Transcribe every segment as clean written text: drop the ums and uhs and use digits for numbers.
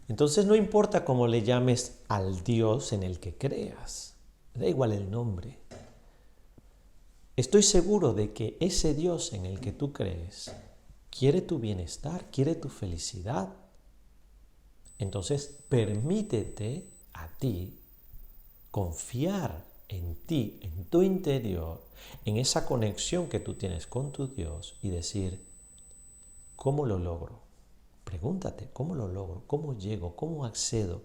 Entonces no importa cómo le llames al Dios en el que creas, da igual el nombre. Estoy seguro de que ese Dios en el que tú crees quiere tu bienestar, quiere tu felicidad. Entonces permítete a ti confiar en ti, en tu interior, en esa conexión que tú tienes con tu Dios y decir, ¿cómo lo logro? Pregúntate, ¿cómo lo logro? ¿Cómo llego? ¿Cómo accedo?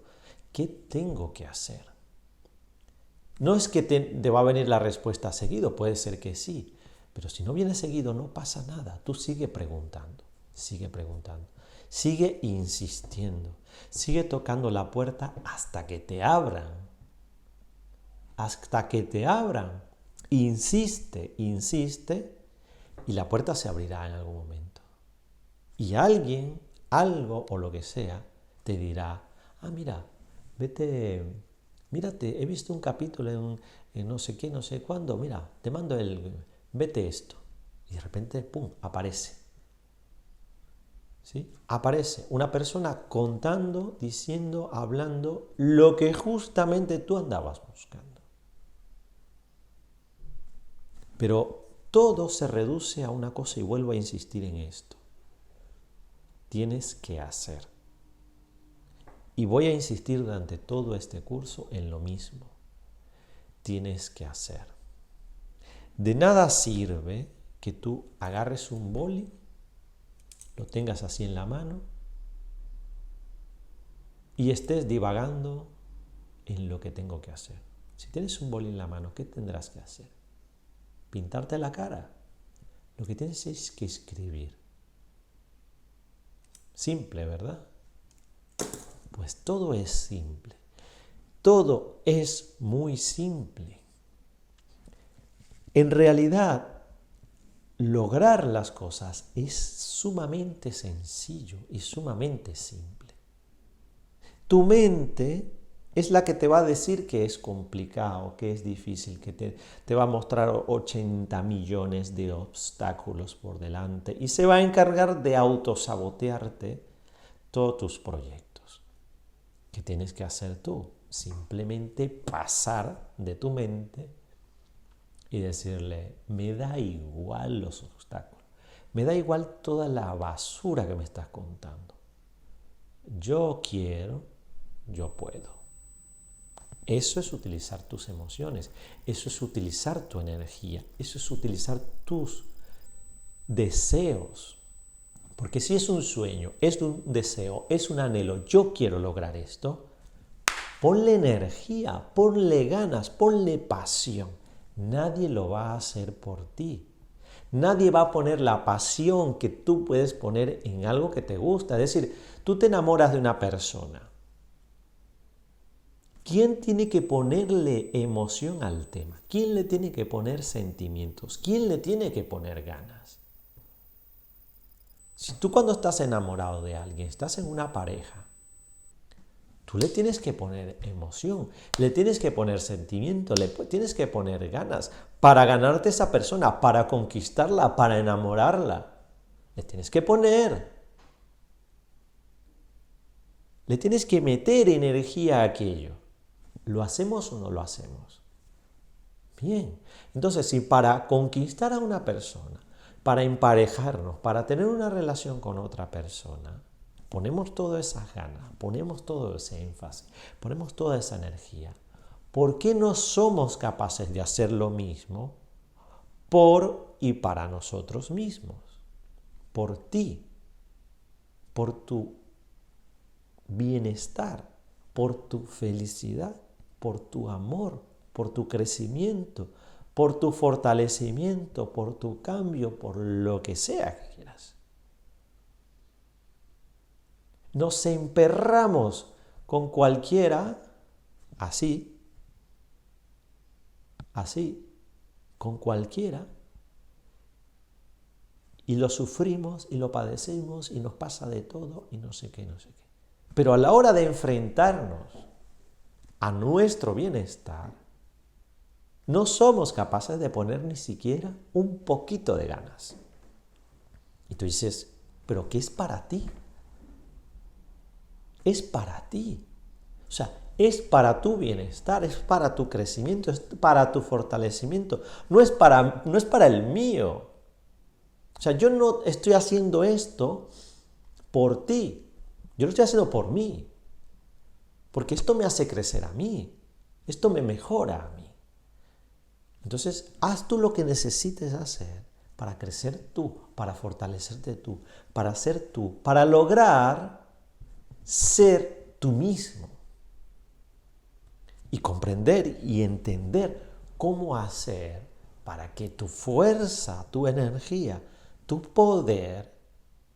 ¿Qué tengo que hacer? No es que te va a venir la respuesta seguido, puede ser que sí, pero si no viene seguido no pasa nada. Tú sigue preguntando, sigue insistiendo, sigue tocando la puerta hasta que te abran. Hasta que te abran. Insiste, insiste y la puerta se abrirá en algún momento. Y alguien, algo o lo que sea, te dirá, mira, vete, mírate, he visto un capítulo en no sé qué, no sé cuándo, mira, te mando vete esto. Y de repente, pum, aparece. ¿Sí? Aparece una persona contando, diciendo, hablando lo que justamente tú andabas buscando. Pero todo se reduce a una cosa y vuelvo a insistir en esto. Tienes que hacer. Y voy a insistir durante todo este curso en lo mismo. Tienes que hacer. De nada sirve que tú agarres un boli, lo tengas así en la mano y estés divagando en lo que tengo que hacer. Si tienes un boli en la mano, ¿qué tendrás que hacer? ¿Pintarte la cara? Lo que tienes es que escribir. Simple, ¿verdad? Pues todo es simple. Todo es muy simple. En realidad, lograr las cosas es sumamente sencillo y sumamente simple. Tu mente es la que te va a decir que es complicado, que es difícil, que te va a mostrar 80 millones de obstáculos por delante y se va a encargar de autosabotearte todos tus proyectos. ¿Qué tienes que hacer tú? Simplemente pasar de tu mente y decirle, me da igual los obstáculos, me da igual toda la basura que me estás contando. Yo quiero, yo puedo. Eso es utilizar tus emociones, eso es utilizar tu energía, eso es utilizar tus deseos. Porque si es un sueño, es un deseo, es un anhelo, yo quiero lograr esto, ponle energía, ponle ganas, ponle pasión. Nadie lo va a hacer por ti. Nadie va a poner la pasión que tú puedes poner en algo que te gusta. Es decir, tú te enamoras de una persona. ¿Quién tiene que ponerle emoción al tema? ¿Quién le tiene que poner sentimientos? ¿Quién le tiene que poner ganas? Si tú cuando estás enamorado de alguien, estás en una pareja, tú le tienes que poner emoción, le tienes que poner sentimiento, le tienes que poner ganas para ganarte a esa persona, para conquistarla, para enamorarla. Le tienes que poner. Le tienes que meter energía a aquello. ¿Lo hacemos o no lo hacemos? Bien. Entonces, si para conquistar a una persona, para emparejarnos, para tener una relación con otra persona, ponemos todas esas ganas, ponemos todo ese énfasis, ponemos toda esa energía, ¿por qué no somos capaces de hacer lo mismo por y para nosotros mismos? Por ti, por tu bienestar, por tu felicidad, por tu amor, por tu crecimiento, por tu fortalecimiento, por tu cambio, por lo que sea que quieras. Nos emperramos con cualquiera, así, con cualquiera, y lo sufrimos y lo padecemos y nos pasa de todo y no sé qué, no sé qué. Pero a la hora de enfrentarnos a nuestro bienestar, no somos capaces de poner ni siquiera un poquito de ganas. Y tú dices, ¿pero qué es para ti? es para ti. O sea, es para tu bienestar, es para tu crecimiento, es para tu fortalecimiento, no es para el mío. O sea, yo no estoy haciendo esto por ti, yo lo estoy haciendo por mí, porque esto me hace crecer a mí, esto me mejora a mí. Entonces, haz tú lo que necesites hacer para crecer tú, para fortalecerte tú, para ser tú, para lograr ser tú mismo y comprender y entender cómo hacer para que tu fuerza, tu energía, tu poder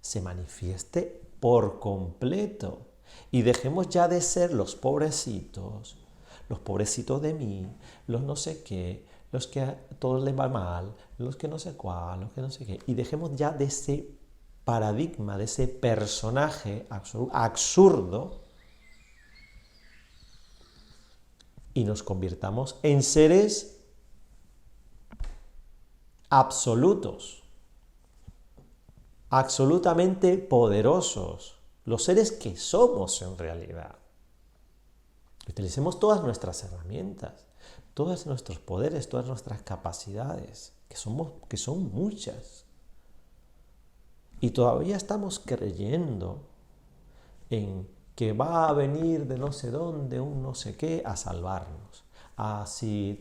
se manifieste por completo y dejemos ya de ser los pobrecitos de mí, los no sé qué, los que a todos les va mal, los que no sé cuál, los que no sé qué, y dejemos ya de ese paradigma, de ese personaje absurdo y nos convirtamos en seres absolutos, absolutamente poderosos, los seres que somos en realidad. Utilicemos todas nuestras herramientas, todos nuestros poderes, todas nuestras capacidades, que son muchas. Y todavía estamos creyendo en que va a venir de no sé dónde un no sé qué a salvarnos. Así,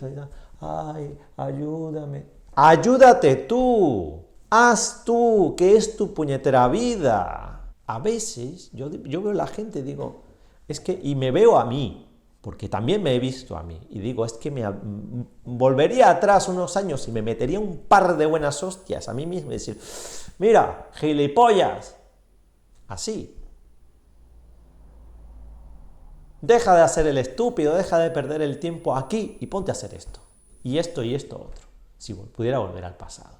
ay, ayúdame. Ayúdate tú, haz tú, que es tu puñetera vida. A veces yo veo a la gente y digo, y me veo a mí, porque también me he visto a mí, y digo, volvería atrás unos años y me metería un par de buenas hostias a mí mismo y decir, mira, gilipollas, así. Deja de hacer el estúpido, deja de perder el tiempo aquí y ponte a hacer esto y esto otro, si pudiera volver al pasado.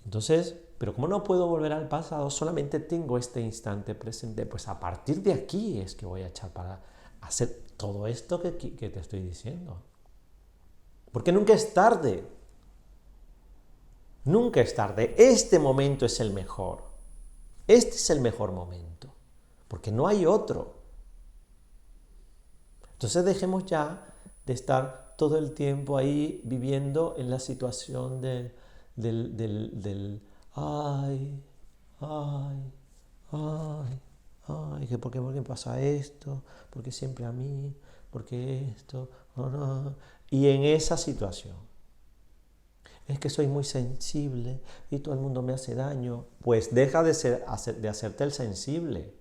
Entonces, pero como no puedo volver al pasado, solamente tengo este instante presente, pues a partir de aquí es que voy a echar para hacer todo esto que te estoy diciendo. Porque nunca es tarde. Nunca es tarde. Este momento es el mejor. Este es el mejor momento. Porque no hay otro. Entonces dejemos ya de estar todo el tiempo ahí viviendo en la situación del ay, ay, ay, ay, que ¿por qué pasa esto? ¿Por qué siempre a mí? ¿Por qué esto? Oh, no. Y en esa situación, es que soy muy sensible y todo el mundo me hace daño. Pues deja de hacerte el sensible.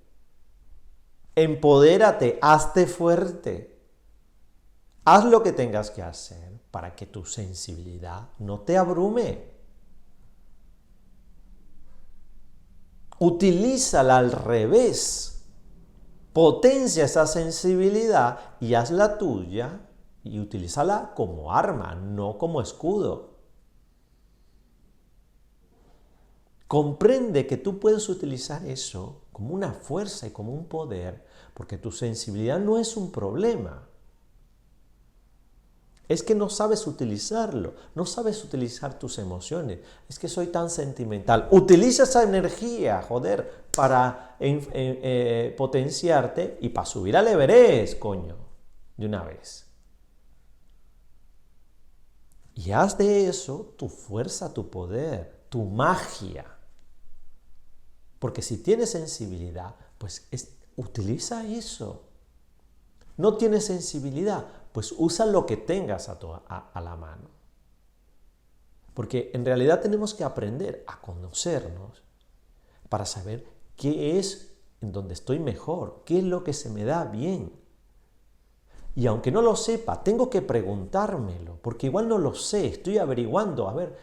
Empodérate, hazte fuerte. Haz lo que tengas que hacer para que tu sensibilidad no te abrume. Utilízala al revés. Potencia esa sensibilidad y hazla tuya y utilízala como arma, no como escudo. Comprende que tú puedes utilizar eso como una fuerza y como un poder, porque tu sensibilidad no es un problema. Es que no sabes utilizarlo, no sabes utilizar tus emociones. Es que soy tan sentimental. Utiliza esa energía, joder, para potenciarte y para subir al Everest, coño, de una vez. Y haz de eso tu fuerza, tu poder, tu magia. Porque si tienes sensibilidad, pues utiliza eso. ¿No tienes sensibilidad? Pues usa lo que tengas a la mano. Porque en realidad tenemos que aprender a conocernos para saber qué es en donde estoy mejor, qué es lo que se me da bien. Y aunque no lo sepa, tengo que preguntármelo, porque igual no lo sé, estoy averiguando, a ver,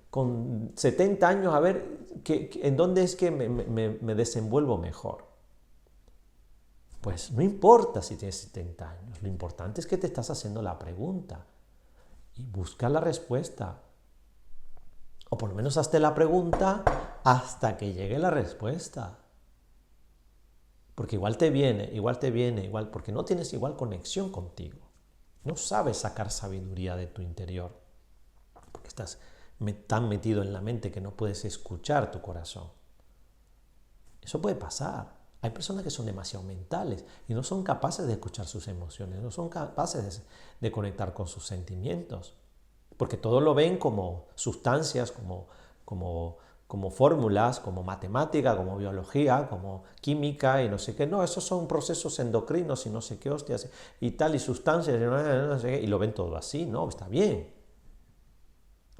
con 70 años, a ver en dónde es que me desenvuelvo mejor. Pues no importa si tienes 70 años, lo importante es que te estás haciendo la pregunta y busca la respuesta. O por lo menos hazte la pregunta hasta que llegue la respuesta. Porque igual te viene, porque no tienes igual conexión contigo. No sabes sacar sabiduría de tu interior, porque estás tan metido en la mente que no puedes escuchar tu corazón. Eso puede pasar. Hay personas que son demasiado mentales y no son capaces de escuchar sus emociones, no son capaces de conectar con sus sentimientos, porque todo lo ven como sustancias, como fórmulas, como matemática, como biología, como química y no sé qué. No, esos son procesos endocrinos y no sé qué hostias y tal, y sustancias y no sé qué, y lo ven todo así, ¿no? Está bien.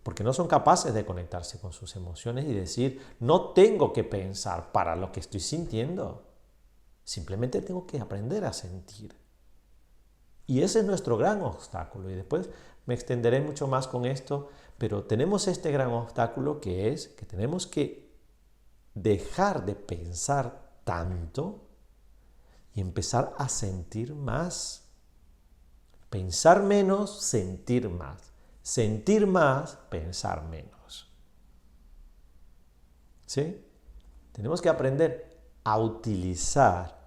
Porque no son capaces de conectarse con sus emociones y decir, no tengo que pensar para lo que estoy sintiendo. Simplemente tengo que aprender a sentir. Y ese es nuestro gran obstáculo. Y después me extenderé mucho más con esto, pero tenemos este gran obstáculo que es que tenemos que dejar de pensar tanto y empezar a sentir más. Pensar menos, sentir más. Sentir más, pensar menos. ¿Sí? Tenemos que aprender a utilizar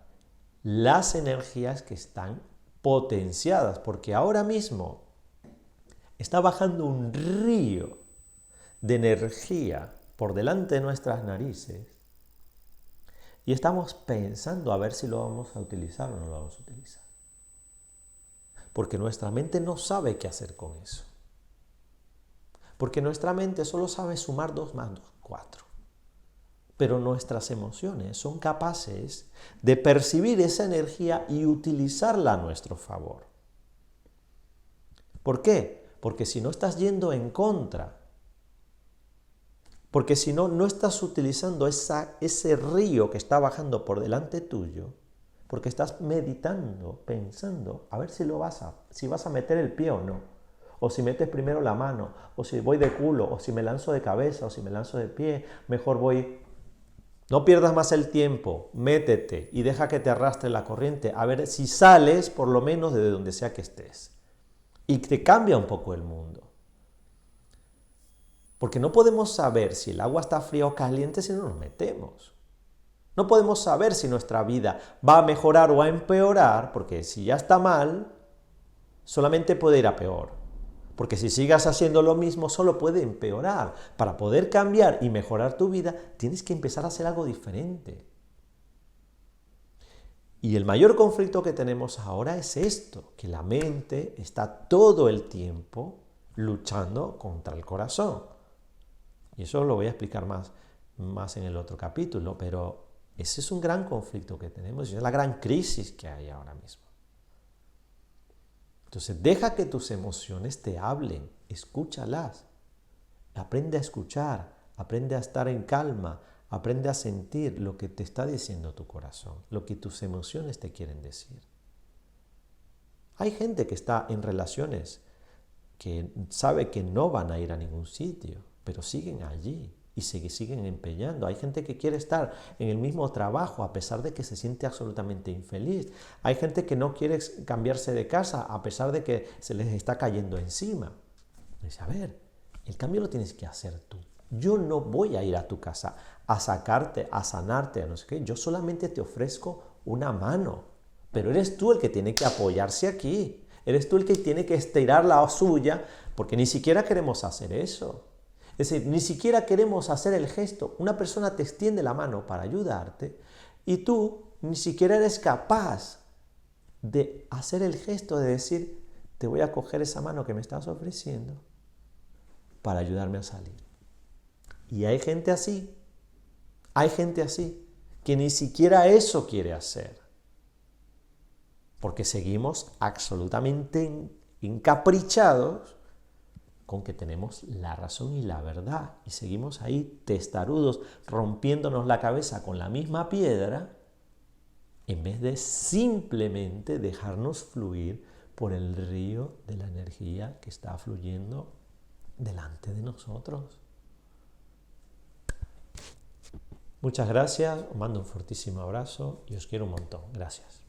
las energías que están potenciadas, porque ahora mismo está bajando un río de energía por delante de nuestras narices y estamos pensando a ver si lo vamos a utilizar o no lo vamos a utilizar. Porque nuestra mente no sabe qué hacer con eso. Porque nuestra mente solo sabe sumar 2 más 2, 4. Pero nuestras emociones son capaces de percibir esa energía y utilizarla a nuestro favor. ¿Por qué? Porque si no estás yendo en contra, porque si no, no estás utilizando ese río que está bajando por delante tuyo, porque estás meditando, pensando, a ver si vas a meter el pie o no, o si metes primero la mano, o si voy de culo, o si me lanzo de cabeza, o si me lanzo de pie, mejor voy. No pierdas más el tiempo, métete y deja que te arrastre la corriente, a ver si sales por lo menos de donde sea que estés. Y te cambia un poco el mundo. Porque no podemos saber si el agua está fría o caliente si no nos metemos. No podemos saber si nuestra vida va a mejorar o a empeorar, porque si ya está mal, solamente puede ir a peor. Porque si sigas haciendo lo mismo, solo puede empeorar. Para poder cambiar y mejorar tu vida, tienes que empezar a hacer algo diferente. Y el mayor conflicto que tenemos ahora es esto, que la mente está todo el tiempo luchando contra el corazón. Y eso lo voy a explicar más en el otro capítulo, pero ese es un gran conflicto que tenemos y es la gran crisis que hay ahora mismo. Entonces, deja que tus emociones te hablen, escúchalas, aprende a escuchar, aprende a estar en calma, aprende a sentir lo que te está diciendo tu corazón, lo que tus emociones te quieren decir. Hay gente que está en relaciones que sabe que no van a ir a ningún sitio, pero siguen allí y siguen empeñando. Hay gente que quiere estar en el mismo trabajo a pesar de que se siente absolutamente infeliz. Hay gente que no quiere cambiarse de casa a pesar de que se les está cayendo encima. Dice, a ver, el cambio lo tienes que hacer tú. Yo no voy a ir a tu casa a sacarte, a sanarte, a no sé qué. Yo solamente te ofrezco una mano. Pero eres tú el que tiene que apoyarse aquí. Eres tú el que tiene que estirar la suya, porque ni siquiera queremos hacer eso. Es decir, ni siquiera queremos hacer el gesto. Una persona te extiende la mano para ayudarte y tú ni siquiera eres capaz de hacer el gesto de decir, te voy a coger esa mano que me estás ofreciendo para ayudarme a salir. Y hay gente así, que ni siquiera eso quiere hacer. Porque seguimos absolutamente encaprichados con que tenemos la razón y la verdad. Y seguimos ahí testarudos, rompiéndonos la cabeza con la misma piedra, en vez de simplemente dejarnos fluir por el río de la energía que está fluyendo delante de nosotros. Muchas gracias, os mando un fortísimo abrazo y os quiero un montón. Gracias.